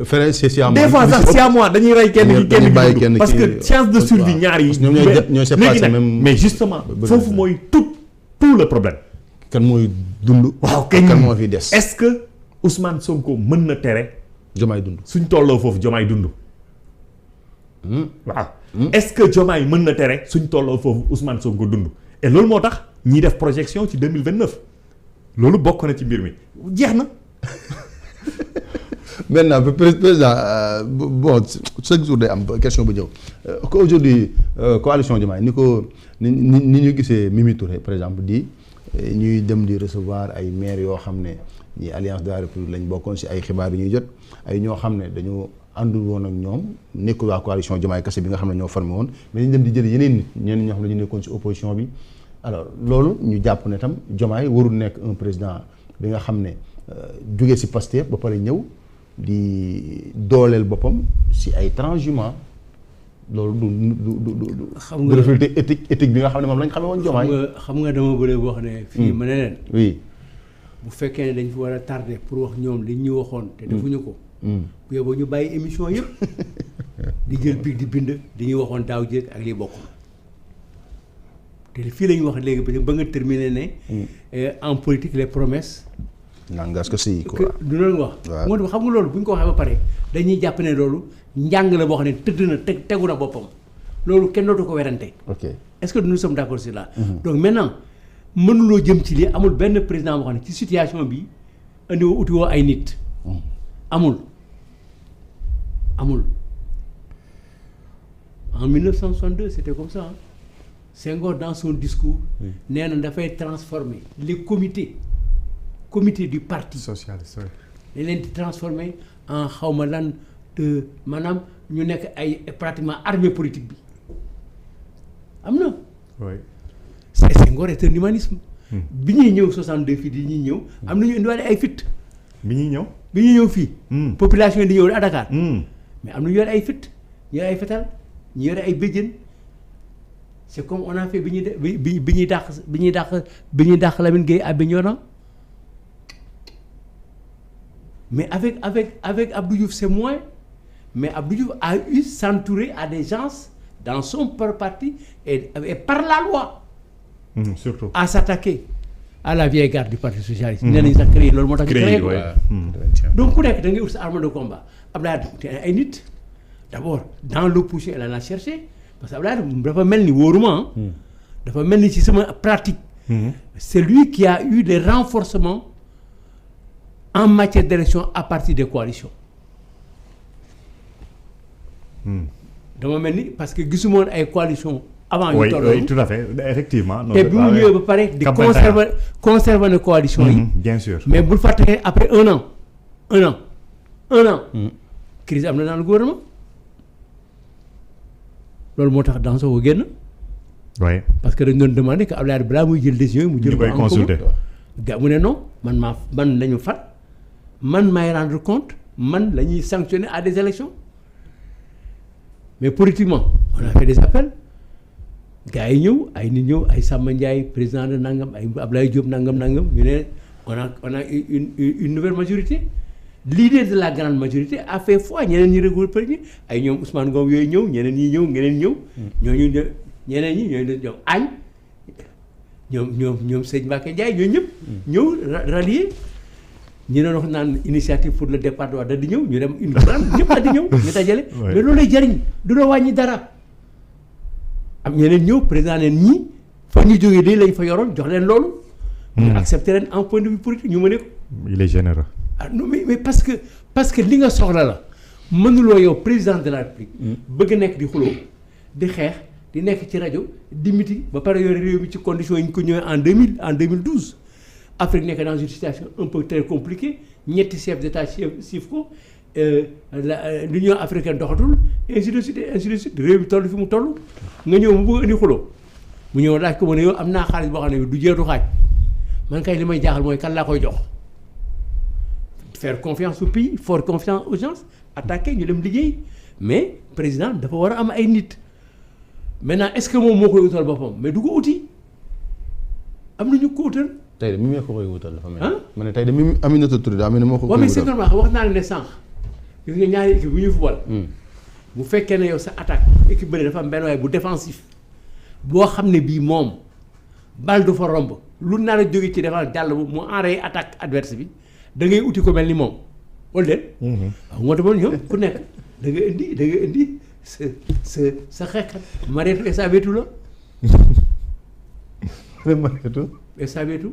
frère c'est siamois. des fois sax siamois dañuy rey kenn parce que chance de survie ñaar yi. ñoom ñooy séparer même. mais justement foofu mooy tout le problème. kan mooy dund. waaw kan moo fi des. est-ce que Ousmane Sonko mën na tere. Diomaye dund. suñ tolloo foofu Diomaye dund. waaw. est-ce que Diomaye mën na tere suñ tolloo foofu Ousmane Sonko dund. et loolu moo tax ñiy def projection ci 2029 loolu bokk na ci mbir mi jeex na. maintenant président bon chaque jour day am question bu ñëw que aujourd'hui coalition Diomaye ni ñu gisee Mimi Touré par exemple di ñuy dem di recevoir ay maires yoo xam ne ñi Alliance de la République lañ bokkoon ci ay xibaar yi ñuy jot ay ñoo xam ne dañoo àndul woon ak ñoom nekkul waa coalition Diomaye kese bi nga xam ne ñoo formé woon mais dañu dem di jël yeneen nit ñeneen ñoo xam ne ñu nekkoon ci opposition bi alors loolu ñu jàpp ne tam Diomaye warul nekk un président bi nga xam ne jógee ci Pastef ba pare ñëw di dooleel boppam ci ay transhumants loolu du xam nga refléter éthique bi nga xam ne moom lañ xamee woon Diomaye. xam nga dama bëre wax ne. fii ma ne leen. oui. bu fekkee ne dañ fi war a tardé pour wax ñoom li ñu waxoon. te defuñu ko. bu yóbboo ñu bàyyi émission yëpp di jël biig di bind di ñuy waxoon daaw jéeg ak liy bokkul te fii la ñu wax léegi parce que ba nga terminé ne. en politique les promesses. nangaas ko si quoi du loolu wax. waaw xam nga loolu bu ñu ko waxee ba pare dañuy jàpp ne loolu njàng la boo xam ne tëdd na tegu na boppam loolu kenn dootu ko werante. ok est-ce que nous sommes d'accord sur là. donc maintenant mënuloo jëm ci lii amul benn président boo xam ne ci situation bi andi woo uti woo ay nit. amul en 1962 c'était comme ça hein. Senghor dans son discours. nee na dafay transformer les comités du parti socialiste dañ leen di transformer en xawma lan de maanaam ñu nekk ay pratiquement armée politique bi am na. oui. Senghor est un humanisme. bi ñuy ñëw 62 fii di ñuy ñëw. am na ñu indiwaale ay fit. bi ñuy ñëw fii. population yi di ñëw à Dakar. mais am na ñu yore ay fit ñu yore ay fetal ñu yore ay béjjën c'est comme on a fait bi ñuy dàq Lamine Gueye à Bignona mais avec Abdou Diouf c'est moins mais Abdou Diouf a eu s'entourer à des gens dans son propre parti et par la loi. Surtout à s'attaquer à la vieille garde du parti socialiste. nee nañu sax créé loolu moo tax. créé ko donc ku nekk da ngay ut sa arme de combat Abdoulaye te ay nit d'abord dans l'opposition elle en a cherché parce que Abdoulaye dafa mel ni wóoruma dafa mel ni ci sama pratique. c'est lui qui a eu des renforcements en matière d'élection à partir des coalitions. dama mel ni parce que gisuma woon ay coalitions. avant ñu toll oui tout à fait effectivement. te bi mu ñëwee ba pare di conserver na coalition yi. bien sûr mais bul fàtte après un an. crise am na dans le gouvernement loolu moo tax dans ko génn. oui parce que dañ doon demander que Abdoulaye balaa muy jël décision yi mu jël ko en consulter. ga mu ne non man lañu fat man maay rendre compte man la ñuy sanctionner à des élections mais politiquement on a fait des appels. gars yi ñëw ay nit ñëw ay Samba Ndiaye président de nangam ay Ablaye Diop nangam ñu ne on a une nouvelle majorité l'idée de la grande majorité a fait foi ñeneen ñi regroupé ñi ay ñoom Ousmane Ngom yooyu ñëw ñeneen ñi ñëw ñooñu ñeneen ñi ñooy ñoom añ ñoom Sëñ Mbacké Ndiaye ñooñu ñëpp ñëw rallier ñu doon wax naan initiative pour le départ da di ñëw ñu dem une grande ñëpp a di ñëw ñu dajale mais loolu lay jariñ du la wàññi dara am ñeneen ñëw président leen ñii fa ñu jógee day lañ fa yoroon jox leen loolu. ñu accepté leen en point de vue politique ñu mëne ko. il est généreux. ah non mais parce que li nga soxla la mënuloo yow président de la République. bëgg nekk di xuloo di xeex di nekk ci rajo di miti ba pare yore réew mi ci conditions yi ñu ko ñëwee en 2012. Afrique nekk dans une situation un peu très compliquée ñetti chef d'état siif ko l'Union africaine doxatul ainsi de suite réew mi toll fi mu toll nga ñëw mu bëgg indi xuloo mu ñëw laaj ko ma ne yow am naa xaalis boo xam ne du jeetu xaaj man kay li may jaaxal mooy kan laa koy jox faire confiance au pays faire confiance aux gens attaquer ñu dem liggéey mais président dafa war a am ay nit maintenant est-ce que moom moo koy utal boppam mais du ko uti am na ñu ko utal. tey de mi ko koy wutal dafa mel. ma ne tey de mi Aminata Touré daa mel ne moo ko koy wutal. mais c'est normal wax naa la ne sànq gis nga ñaari équipe bu ñuy football. bu fekkee ne yow sa attaque équipe bële dafa am benn waay bu défensif boo xam ne bii moom bal du fa romb lu nar a jóge ci défense jàll bu mu enrayé attaque adverse bi da ngay uti ko mel ni moom wala déet. waaw moo tax ñoom ku nekk da nga indi sa xeexkat Mareetu et sa wetu la. Mareetu et sa wetu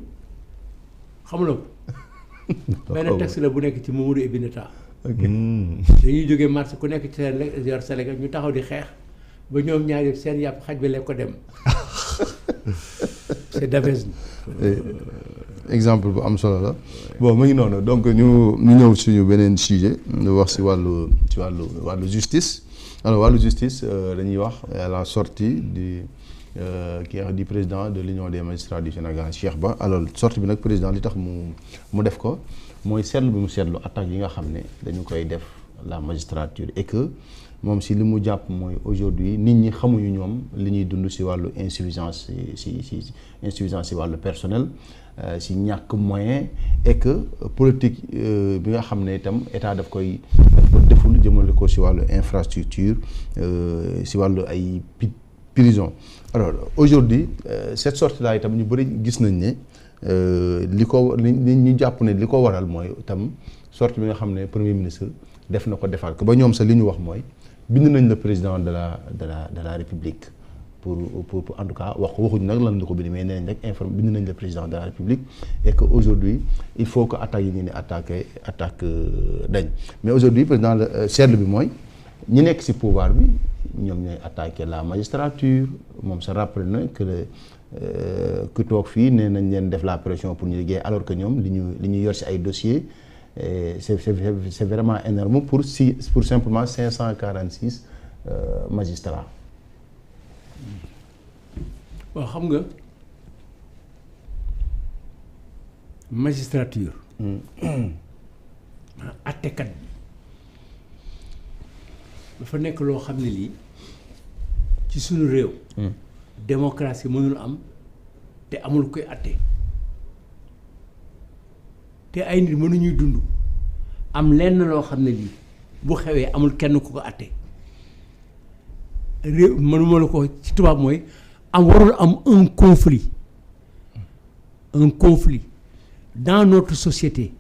xamuloo ko. benn texte la bu nekk ci Mamadou Ibn Tah. dañuy jógee marché ku nekk ci seen yor Sénégal ñu taxaw di xeex ba ñoom ñaari seen yàpp xaj bi lekk ko dem c'est Daves. exemple bu am solo la bon mu ngi noonu donc ñu ñëw suñu beneen sujet ñu wax si wàllu justice alors wàllu justice dañuy wax à la sortie du président de l'Union des magistrats du Sénégal Cheikh Ba alors sortie bi nag président li tax mu def ko mooy seetlu bi mu seetlu attaques yi nga xam ne dañu koy def la magistrature et que moom si li mu jàpp mooy aujourd'hui nit ñi xamuñu ñoom li ñuy dund si wàllu insuffisance si wàllu personnel si ñàkk moyen et que politique bi nga xam ne itam état daf ko deful jëmale ko si wàllu infrastructure si wàllu ay prison alors aujourd'hui cette sortie là itam ñu bëri gis nañ ne ñu jàpp ne li ko waral mooy itam sortie bi nga xam ne premier ministre def na ko defaat ko ba ñoom sax li ñu wax mooy bind nañ le président de la République pour en tout cas waxuñ nag lan la ko bind mais nee nañ rek bind nañ le président de la République et que aujourd'hui il faut que attaques yi ñu ne attaque dañ mais aujourd'hui président seetlu bi mooy ñi nekk ci pouvoir bi ñoom ñooy attaquer la magistrature moom sa rappelé na que ku toog fii nee nañ leen def la pression pour ñu liggéey alors que ñoom li ñu yor ci ay dossiers c'est vraiment énorme pour simplement 546 magistrats. waaw xam nga magistrature. attekat bi dafa nekk loo xam ne lii ci suñu réew. démocratie mënul am te amul koy atte te ay nit mënuñuy dund am lenn loo xam ne lii bu xewee amul kenn ku ko atte réew mënuma la ko ci tubaab mooy warul am un conflit dans notre société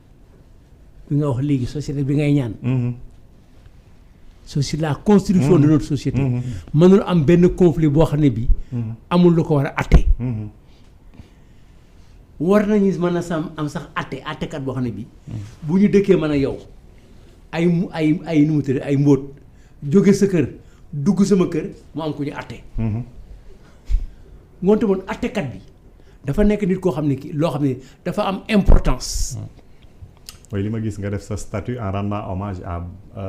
bi nga wax léegi société bi ngay ñaan. c'est la construction de notre société. mënul am benn conflit boo xam ne bii. amul lu ko war a atte. war nañu mën a am sax attekat boo xam ne bii. bu ñu dëkkee mën a yow ay nu mu tudd ay mbóot jóge sa kër dugg sama kër mu am ku ñu atte. ngoonte moom attekat bi dafa nekk nit koo xam ne kii loo xam ne dafa am importance. mooy li ma gis nga def sa statut en rendant hommage à